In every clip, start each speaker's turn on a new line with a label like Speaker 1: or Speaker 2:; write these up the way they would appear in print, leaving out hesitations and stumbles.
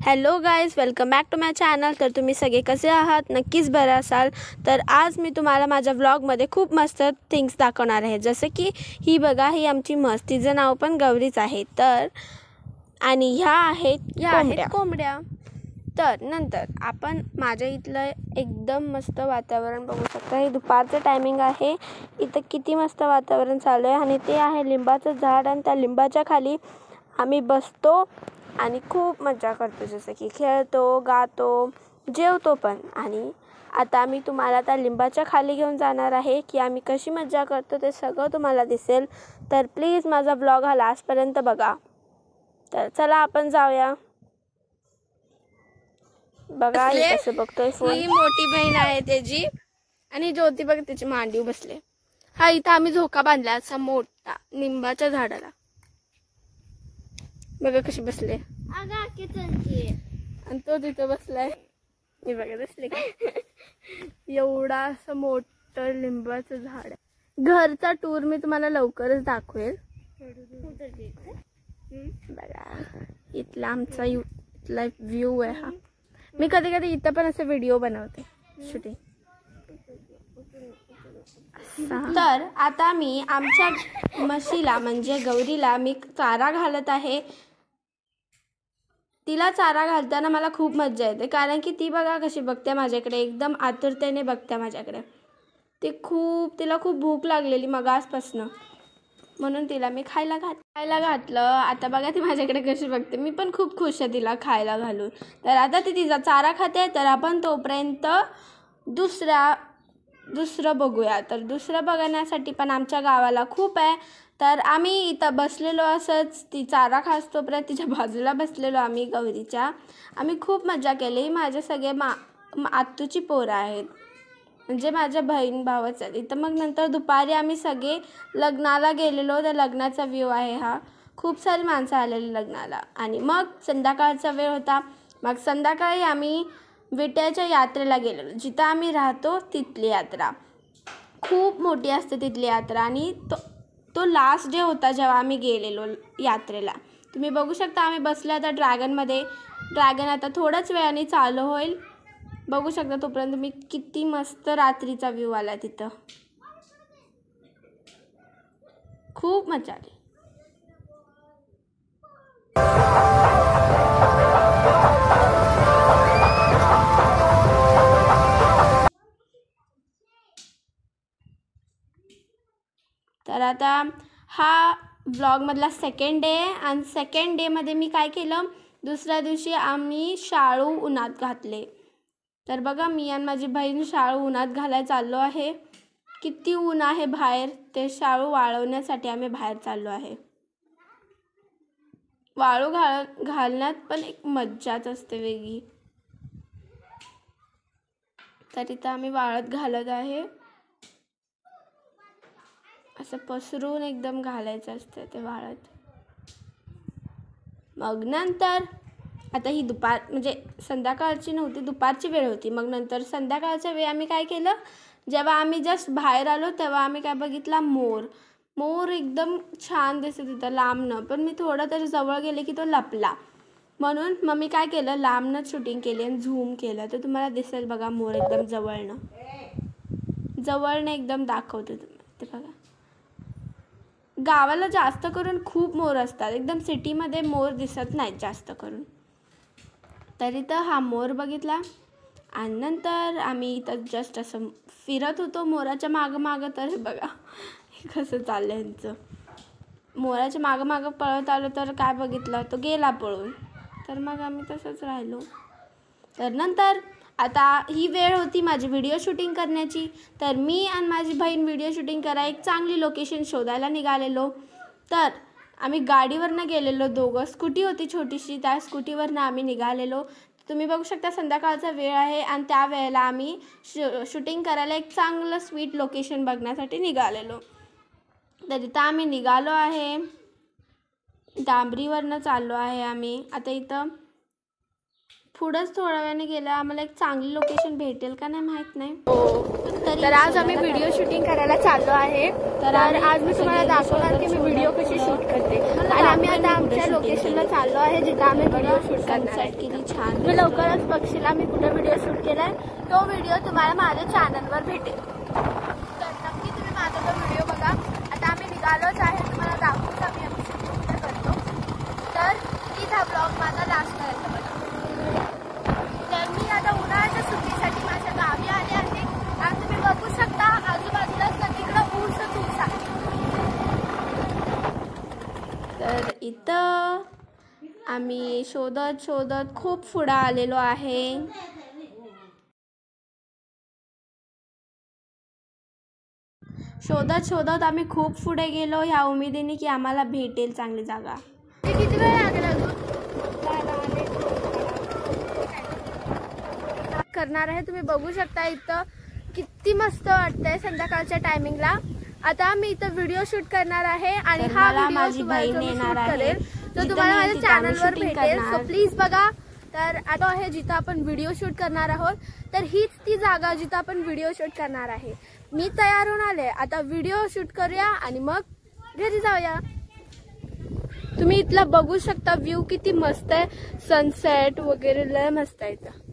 Speaker 1: Hello guys, welcome back to my channel. तर तुम्ही सगळे कसे आहात? नक्कीच बरं असाल. तर आज मी तुम्हाला माझ्या व्लॉगमध्ये खूप मस्त थिंग्स दाखवणार आहे. जसं की ही बघा, ही आमची म्हस, तिचं नाव पण गौरीच आहे. तर आणि ह्या आहेत कोंबड्या. तर नंतर आपण माझ्या इथलं एकदम मस्त वातावरण बघू शकता. हे दुपारचं टायमिंग आहे. इथं किती मस्त वातावरण चालू आहे आणि ते आहे लिंबाचं झाड आणि त्या लिंबाच्या खाली आम्ही बसतो आणि खूप मजा करतो. जसं की खेळतो, गातो, जेवतो पण. आणि आता आम्ही तुम्हाला त्या लिंबाच्या खाली घेऊन जाणार आहे की आम्ही कशी मजा करतो ते सगळं तुम्हाला दिसेल. तर प्लीज माझा व्लॉग हा लास्टपर्यंत बघा. तर चला आपण जाऊया. बघा हे कसं बघतोय फोन.
Speaker 2: ही मोठी बहीण आहे त्याची आणि ज्योती बघ त्याची मांडीव बसले. हा इथं आम्ही झोका बांधला असा मोठा निंबाच्या झाडाला. बघा कशी बसले आणि तो तिथं बसलाय. मी बघा बसले का एवढा असं मोठं लिंबाचं झाड. घरचा टूर मी तुम्हाला लवकरच दाखवेल. बघा इथला आमचा इथला व्ह्यू आहे हा. मी कधी कधी इथं पण असे व्हिडिओ बनवते शूटिंग.
Speaker 1: तर आता मी आमच्या म्हशीला म्हणजे गौरीला मी चारा घालत आहे. तिला चारा घालताना मला खूप मज्जा येते, कारण की ती बघा कशी बघते माझ्याकडे, एकदम आतुरतेने बघते माझ्याकडे. तिला खूप भूक लागलेली मगासपासनं, म्हणून तिला मी खायला घातलं. आता बघा ती माझ्याकडे कशी बघते. मी पण खूप खुश आहे तिला खायला घालून. तर आता ती तिचा चारा खाते. तर आपण तोपर्यंत दुसरं बघूया. तर दुसरं बघण्यासाठी पण आमच्या गावाला खूप आहे. तर आम्ही इथं बसलेलो असंच, ती चारा खास तोपर्यंत तिच्या बाजूला बसलेलो आम्ही गौरीच्या. आम्ही खूप मजा केली. माझे सगळे आत्तूची पोरं आहेत, म्हणजे माझ्या बहीण भावच आहेत इथं. मग नंतर दुपारी आम्ही सगळे लग्नाला गेलेलो. तर लग्नाचा व्ह्यू आहे हा. खूप सारी माणसं आलेली लग्नाला. आणि मग संध्याकाळचा वेळ होता. मग संध्याकाळी आम्ही विट्याच्या यात्रेला गेलेलो. जिथं आम्ही राहतो तिथली यात्रा खूप मोठी असते तिथली यात्रा. आणि तो लास्ट डे होता जेव्हा आम्ही गेलेलो यात्रेला. तुम्ही बघू शकता आम्ही बसलो आता ड्रॅगनमध्ये. ड्रॅगन आता थोड्याच वेळाने चालू होईल. बघू शकता तोपर्यंत तुम्ही किती मस्त रात्रीचा व्ह्यू आला तिथं. खूप मजा आली. तर आता हा व्लॉगमधला सेकंड डे आहे. आणि सेकंड डेमध्ये मी काय केलं, दुसऱ्या दिवशी आम्ही शाळू उन्हात घातले. तर बघा मी आणि माझी बहीण शाळू उन्हात घालायला चाललो आहे. किती ऊन आहे बाहेर. ते शाळू वाळवण्यासाठी आम्ही बाहेर चाललो आहे. वाळू घालण्यात पण एक मज्जाच असते वेगळी. तर इथं आम्ही वाळत घालत आहे. असं पसरून एकदम घालायचं असतं ते वाळत. मग नंतर आता ही म्हणजे संध्याकाळची नव्हती, दुपारची वेळ होती. मग नंतर संध्याकाळच्या वेळी आम्ही काय केलं, जेव्हा आम्ही जस्ट बाहेर आलो तेव्हा आम्ही काय बघितला, मोर एकदम छान दिसत तिथं लांबनं. पण मी थोडं तरी जवळ गेले की तो लपला. म्हणून मग मी काय केलं, लांबनंच शूटिंग केली आणि झूम केलं. तर तुम्हाला दिसेल बघा मोर एकदम जवळनं एकदम दाखवतो ते बघा. गावाला जास्त करून खूप मोर असतात. एकदम सिटीमध्ये मोर दिसत नाहीत जास्त करून. तर इथं हा मोर बघितला. आणि नंतर आम्ही इथं जस्ट असं फिरत होतो मोराच्या मागं. तर बघा कसं चाललं ह्यांचं. मोराच्या मागं पळत आलो तर काय बघितलं, तो गेला पळून. तर मग आम्ही तसंच राहिलो. तर नंतर आता ही वेळ होती माझी व्हिडिओ शूटिंग करण्याची. तर मी आणि माझी बहीण व्हिडिओ शूटिंग करायला एक चांगली लोकेशन शोधायला निघालेलो. तर आम्ही गाडीवरनं गेलेलो दोघं. स्कूटी होती छोटीशी, त्या स्कूटीवरनं आम्ही निघालेलो. तुम्ही बघू शकता संध्याकाळचा वेळ आहे आणि त्या वेळेला आम्ही शूटिंग करायला एक चांगलं स्वीट लोकेशन बघण्यासाठी निघालेलो. तर इथं आम्ही निघालो आहे. डांबरीवरनं चाललो आहे आम्ही. आता इथं पुढंच थोड्या वेळाने गेलं आम्हाला एक चांगली लोकेशन भेटेल का नाही माहित नाही.
Speaker 2: तर आज आम्ही व्हिडिओ शूटिंग करायला चाललो आहे. तर आज मी तुम्हाला दाखवणार की मी व्हिडिओ कशी शूट करते. आणि आम्ही आता आमच्या लोकेशनला चाललो आहे जिथे आम्ही व्हिडिओ शूट करणार आहे.
Speaker 1: किती छान.
Speaker 2: मी लवकरच बघशील आम्ही कुठे व्हिडिओ शूट केलाय तो व्हिडिओ तुम्हाला माझ्या चॅनलवर भेटेल. तर नक्की तुम्ही माझा तो व्हिडिओ बघा. आता आम्ही निघालोच आहे. तुम्हाला दाखवूच आम्ही आमची शूटिंग करतो. तर प्लीज हा ब्लॉग माझा लास्टपर्यंत बघा. तर मी आता उन्हाळ्याच्या सुट्टीसाठी माझ्या गावी आले आहे आणि तुम्ही बघू शकता आजूबाजूला सगळीकडं ऊसच ऊस आहे.
Speaker 1: तर इथं आम्ही शोधत शोधत खूप पुढे आलेलो आहे. शोधत शोधत आम्ही खूप पुढे गेलो ह्या उमेदीने की आम्हाला भेटेल चांगली जागा.
Speaker 2: किती वेळ लागेल अजून करणार आहे. तुम्ही बघू शकता इथं किती मस्त वाटतंय संध्याकाळच्या टायमिंगला. आता मी इथं व्हिडिओ शूट करणार आहे आणि हा व्हिडिओ
Speaker 1: माझी बहीण येणार आहे
Speaker 2: जो तुम्हाला माझ्या चॅनलवर भेटेल. सो प्लीज बघा. तर आता आहे जिथं आपण व्हिडिओ शूट करणार आहोत. तर हीच ती जागा जिथं आपण व्हिडिओ शूट करणार आहे. मी तयार होऊन आले. आता व्हिडिओ शूट करूया आणि मग घरी जाऊया. तुम्ही इथला बघू शकता व्ह्यू किती मस्त आहे. सनसेट वगैरे लय मस्त आहे इथं.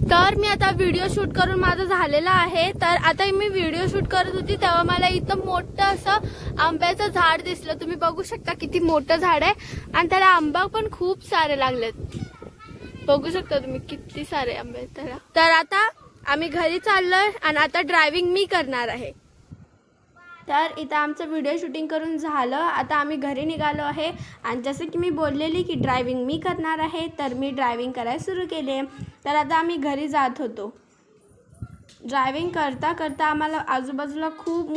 Speaker 2: तर मी आता व्हिडिओ शूट करून माझं झालेलं आहे. तर आता मी व्हिडिओ शूट करत होती तेव्हा मला इथं मोठं असं आंब्याचं झाड दिसलं. तुम्ही बघू शकता किती मोठं झाड आहे आणि त्याला आंबा पण खूप सारे लागलेत. बघू शकता तुम्ही किती सारे आंबे आहेत त्याला. तर आता आम्ही घरी चाललोय आणि आता ड्रायव्हिंग मी करणार आहे.
Speaker 1: तर इथं आमचं व्हिडिओ शूटिंग करून झालं. आता आम्ही घरी निघालो आहे आणि जसं की मी बोललेली की ड्रायव्हिंग मी करणार आहे तर मी ड्रायव्हिंग करायला सुरू केले. तर आता आम्ही घरी जात होतो. ड्रायव्हिंग करता करता आम्हाला आजूबाजूला खूप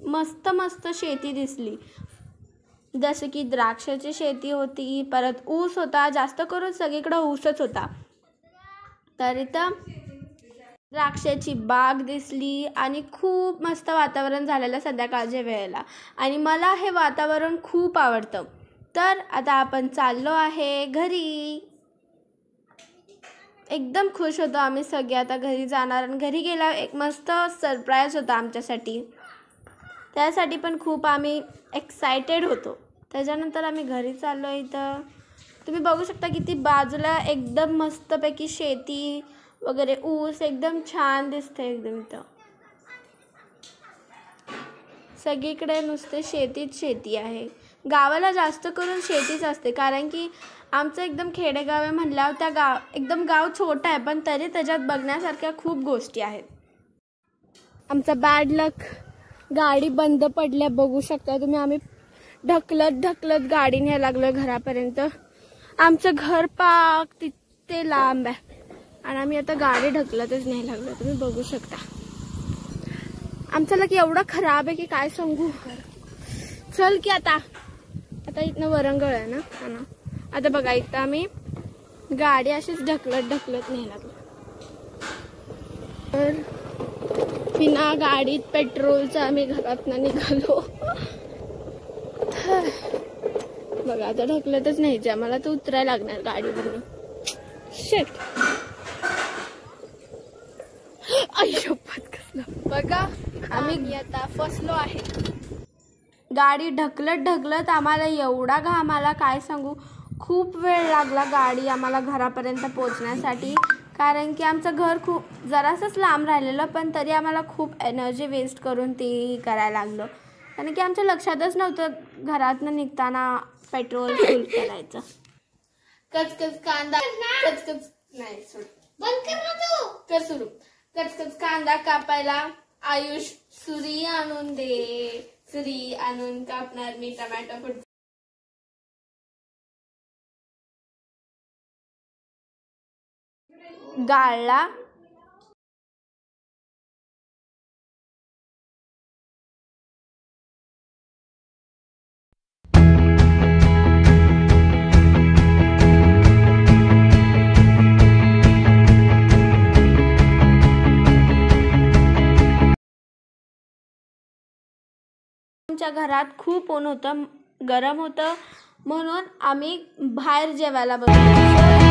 Speaker 1: मस्त मस्त शेती दिसली. जसं की द्राक्षाची शेती होती, परत ऊस होता. जास्त करून सगळीकडं ऊसच होता. तर इथं द्राक्षाची बाग दिसली आणि खूप मस्त वातावरण झालेलं संध्याकाळच्या वेळेला आणि मला हे वातावरण खूप आवडतं. तर आता आपण चाललो आहे घरी. एकदम खुश होतो आम्ही सगळे आता घरी जाणार आणि घरी गेल्यावर एक मस्त सरप्राईज होता आमच्यासाठी. त्यासाठी पण खूप आम्ही एक्सायटेड होतो. त्याच्यानंतर आम्ही घरी चाललो. इथं तुम्ही बघू शकता किती बाजूला एकदम मस्तपैकी शेती वगैरे ऊस एकदम छान दिसते. एकदम इथं सगळीकडे नुसते शेतीच शेती आहे. गावाला जास्त करून शेतीच असते कारण की आमचं एकदम खेडेगाव आहे म्हणल्यावर त्या एकदम गाव छोटं आहे पण तरी त्याच्यात बघण्यासारख्या खूप गोष्टी आहेत.
Speaker 2: आमचा बॅड लक गाडी बंद पडल्या बघू शकता तुम्ही. आम्ही ढकलत ढकलत गाडी न्यायला लागलो घरापर्यंत. आमचं घर पाक तिथे लांब आहे आणि आम्ही आता गाडी ढकलतच नाही लागलो. तुम्ही बघू शकता आमचा लक एवढा खराब आहे की काय सांगू. चल की आता इथनं वरंगळ आहे ना. आता बघा इथं आम्ही गाडी अशीच ढकलत ढकलत नाही लागलो. तर बिना गाडीत पेट्रोलचा आम्ही घरातनं निघालो. बघा आता ढकलतच नाही. आम्हाला तर उतरायला लागणार गाडीवरून. शेट आयुष्यात कसलं बघा आम्ही आता फसलो आहे.
Speaker 1: गाडी ढकलत ढकलत आम्हाला एवढा घाम आला काय सांगू. खूप वेळ लागला गाडी आम्हाला घरापर्यंत पोहोचण्यासाठी कारण की आमचं घर खूप जरासंच लांब राहिलेलं पण तरी आम्हाला खूप एनर्जी वेस्ट करून ते करायला लागलं कारण की आमच्या लक्षातच नव्हतं घरातनं निघताना पेट्रोल फुल करायचं.
Speaker 2: कचकच कांदा कचकच नाही सोड बंद कर ना तू. कर सुरू. कचकच कांदा कापायला आयुष सुरी आणून दे. सुरी आणून कापणार मी टमॅटो फुट
Speaker 1: गाळला. आमच्या घरात खूप ऊन होतं, गरम होतं म्हणून आम्ही बाहेर जेवायला बसलो.